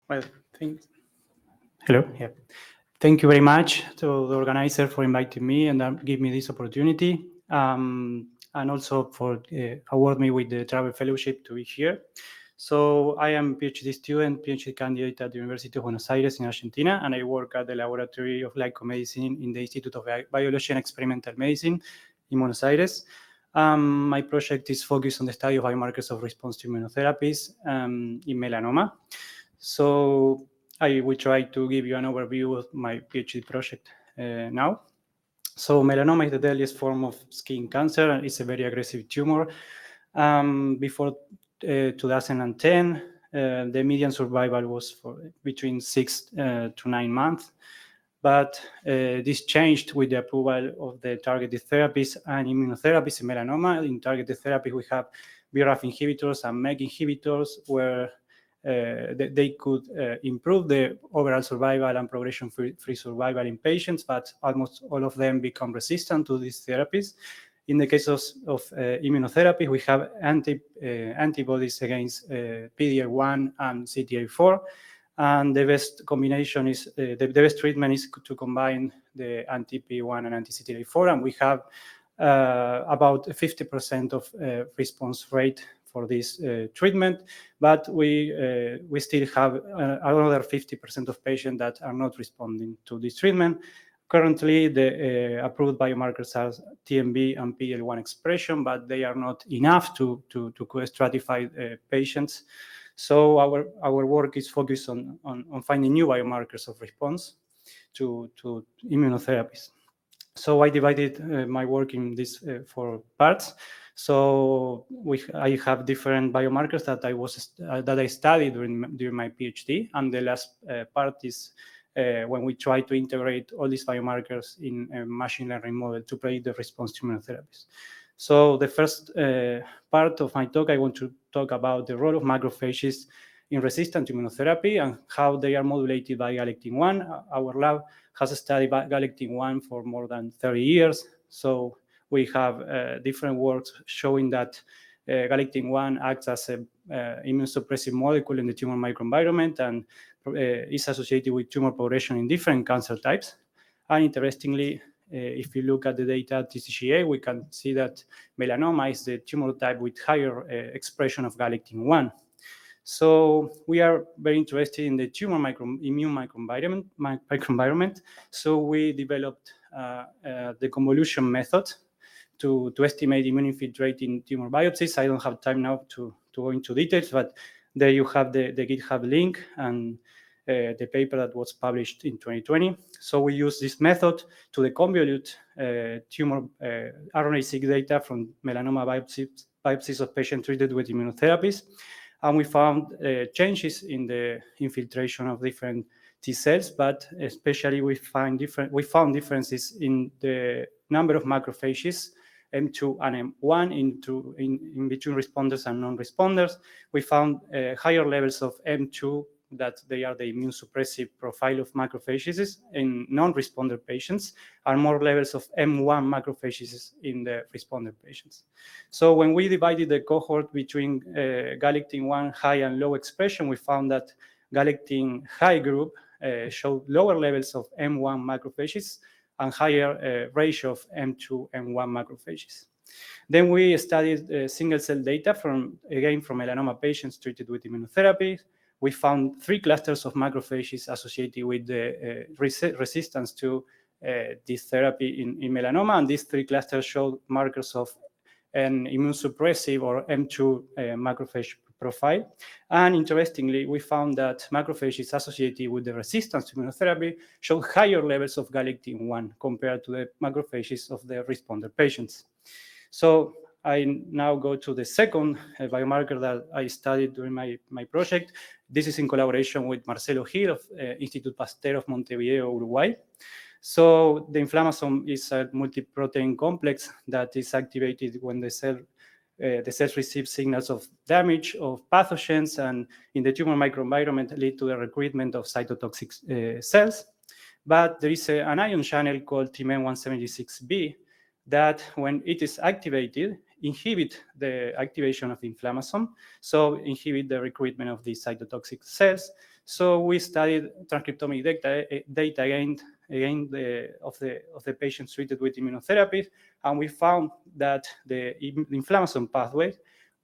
Well, hello. Yeah. Thank you very much to the organizer for inviting me and give me this opportunity, and also for award me with the travel fellowship to be here. So I am a PhD student, PhD candidate at the University of Buenos Aires in Argentina, and I work at the Laboratory of Glycomedicine in the Institute of Biology and Experimental Medicine in Buenos Aires. My project is focused on the study of biomarkers of response to immunotherapies in melanoma. So I will try to give you an overview of my PhD project now. So melanoma is the deadliest form of skin cancer, and it's a very aggressive tumor. Before 2010, the median survival was for between 6 to 9 months. But this changed with the approval of the targeted therapies and immunotherapies in melanoma. In targeted therapy, we have BRAF inhibitors and MEK inhibitors, where they could improve the overall survival and progression-free survival in patients, but almost all of them become resistant to these therapies. In the case of immunotherapy, we have antibodies against PD-L1 and CTLA-4, and the best combination is the best treatment is to combine the anti-PD-1 and anti-CTLA-4, and we have about 50% of response rate for this treatment, but we still have another 50% of patients that are not responding to this treatment. Currently, the approved biomarkers are TMB and PD-L1 expression, but they are not enough to stratify patients. So our work is focused on finding new biomarkers of response to immunotherapies. So I divided my work in these 4 parts. So I have different biomarkers that I studied during my PhD, and the last part is when we try to integrate all these biomarkers in a machine learning model to predict the response to immunotherapies. So the first part of my talk, I want to talk about the role of macrophages in resistant immunotherapy and how they are modulated by galectin-1. Our lab has studied galectin-1 for more than 30 years. So we have different works showing that galectin-1 acts as an immunosuppressive molecule in the tumor microenvironment and is associated with tumor progression in different cancer types. And interestingly, if you look at the data at TCGA, we can see that melanoma is the tumor type with higher expression of galectin-1. So we are very interested in the tumor immune microenvironment. So we developed the convolution method to estimate immune infiltrating tumor biopsies. I don't have time now to go into details, but there you have the GitHub link and the paper that was published in 2020. So we use this method to deconvolute tumor RNA-seq data from melanoma biopsies of patients treated with immunotherapies. And we found changes in the infiltration of different T cells, but especially we found differences in the number of macrophages, M2 and M1, in between responders and non-responders. We found higher levels of M2, that they are the immune suppressive profile of macrophages in non-responder patients, and more levels of M1 macrophages in the responder patients. So when we divided the cohort between galectin-1 high and low expression, we found that galectin high group showed lower levels of M1 macrophages and higher ratio of M2, M1 macrophages. Then we studied single cell data from melanoma patients treated with immunotherapy. We found 3 clusters of macrophages associated with the resistance to this therapy in melanoma, and these 3 clusters showed markers of an immunosuppressive or M2 macrophage profile. And interestingly, we found that macrophages associated with the resistance to immunotherapy showed higher levels of galectin-1 compared to the macrophages of the responder patients. So I now go to the second biomarker that I studied during my project. This is in collaboration with Marcelo Gil of Instituto Pasteur of Montevideo, Uruguay. So the inflammasome is a multi-protein complex that is activated when the cells receive signals of damage of pathogens, and in the tumor microenvironment lead to the recruitment of cytotoxic cells. But there is an ion channel called TMEM176B that, when it is activated, inhibit the activation of the inflammasome, so inhibit the recruitment of these cytotoxic cells. So we studied transcriptomic data again of the patients treated with immunotherapy, and we found that the inflammation pathway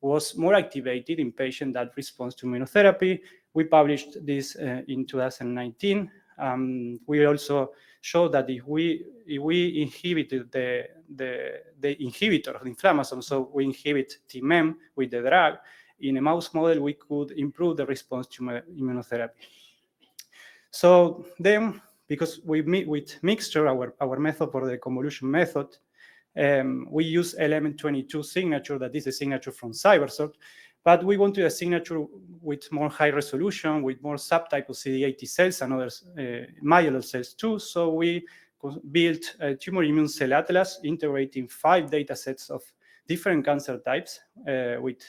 was more activated in patients that respond to immunotherapy. We published this in 2019. We also showed that if we inhibited the inhibitor of the inflammation, so we inhibit TMEM with the drug, in a mouse model, we could improve the response to immunotherapy. So then, because we meet with mixture, our method for the convolution method, we use element 22 signature, that is a signature from CyberSort, but we wanted a signature with more high resolution, with more subtype of CD8 T cells and other myeloid cells too. So we built a tumor immune cell atlas integrating 5 data sets of different cancer types with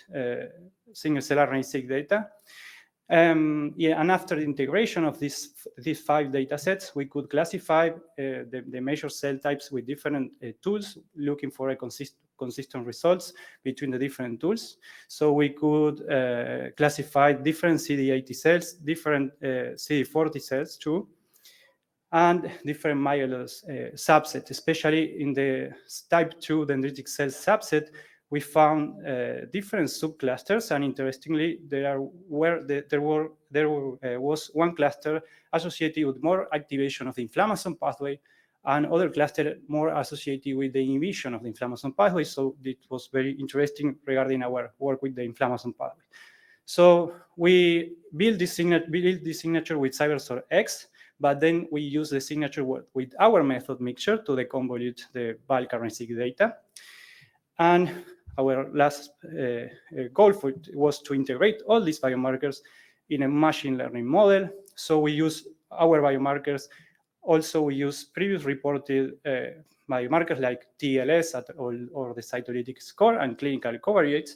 single cell RNA-seq data. And after the integration of these 5 data sets, we could classify the measured cell types with different tools, looking for a consistent results between the different tools. So we could classify different CD8 T cells, different CD4 T cells too, and different myeloid subsets, especially in the type 2 dendritic cell subset. We found different subclusters, and interestingly, there was one cluster associated with more activation of the inflammation pathway, and other cluster more associated with the inhibition of the inflammation pathway. So it was very interesting regarding our work with the inflammation pathway. So we built this signature with CyberSort X, but then we use the signature with our method mixture to deconvolute the bulk RNA-seq data. And our last goal was to integrate all these biomarkers in a machine learning model. So we use our biomarkers. Also, we use previous reported biomarkers like TLS or the cytolytic score and clinical covariates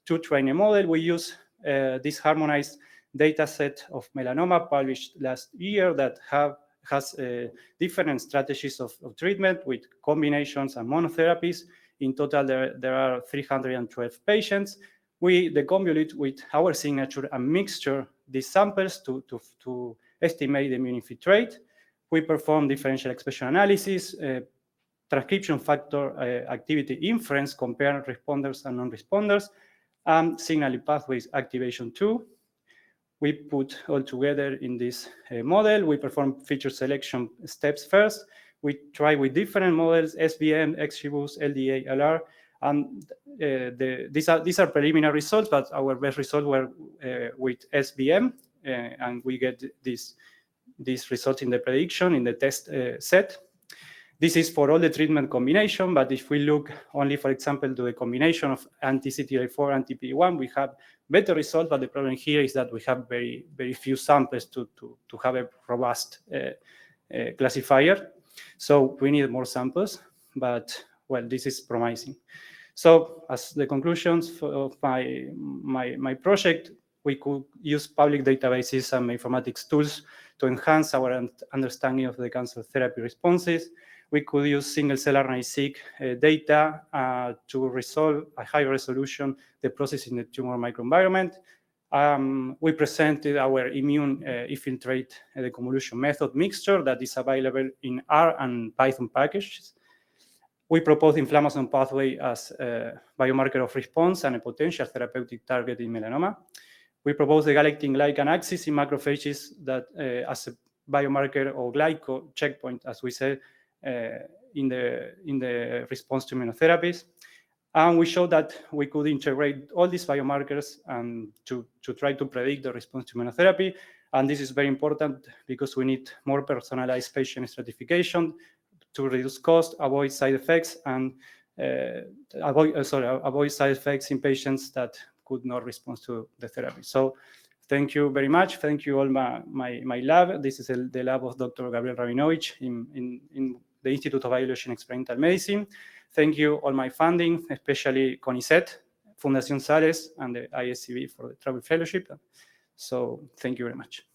to train a model. We use this harmonized data set of melanoma published last year that has different strategies of treatment with combinations and monotherapies. In total, there are 312 patients. We deconvolute with our signature and mixture these samples to estimate the immune infiltrate. We perform differential expression analysis, transcription factor activity inference, comparing responders and non-responders, and signaling pathways activation too. We put all together in this model. We perform feature selection steps first. We try with different models, SVM, XGBoost, LDA, LR, and these are preliminary results, but our best results were with SVM, and we get these results in the prediction in the test set. This is for all the treatment combination, but if we look only, for example, to the combination of anti-CTLA-4, anti-PD-1, we have better results, but the problem here is that we have very, very few samples to have a robust classifier. So we need more samples, but well, this is promising. So as the conclusions of my project, we could use public databases and informatics tools to enhance our understanding of the cancer therapy responses. We could use single-cell RNA-seq data to resolve a high resolution the process in the tumor microenvironment. We presented our immune infiltrate the convolution method mixture that is available in R and Python packages. We proposed inflammation pathway as a biomarker of response and a potential therapeutic target in melanoma. We proposed the galectin-glycan axis in macrophages that as a biomarker or glyco checkpoint, as we said, in the response to immunotherapies. And we showed that we could integrate all these biomarkers and to try to predict the response to immunotherapy. And this is very important because we need more personalized patient stratification to reduce cost, avoid side effects, and avoid side effects in patients that could not respond to the therapy. So thank you very much. Thank you all my lab. This is the lab of Dr. Gabriel Rabinovich in the Institute of Biology and Experimental Medicine. Thank you all my funding, especially CONICET, Fundación Sales, and the ISMB for the Travel Fellowship. So thank you very much.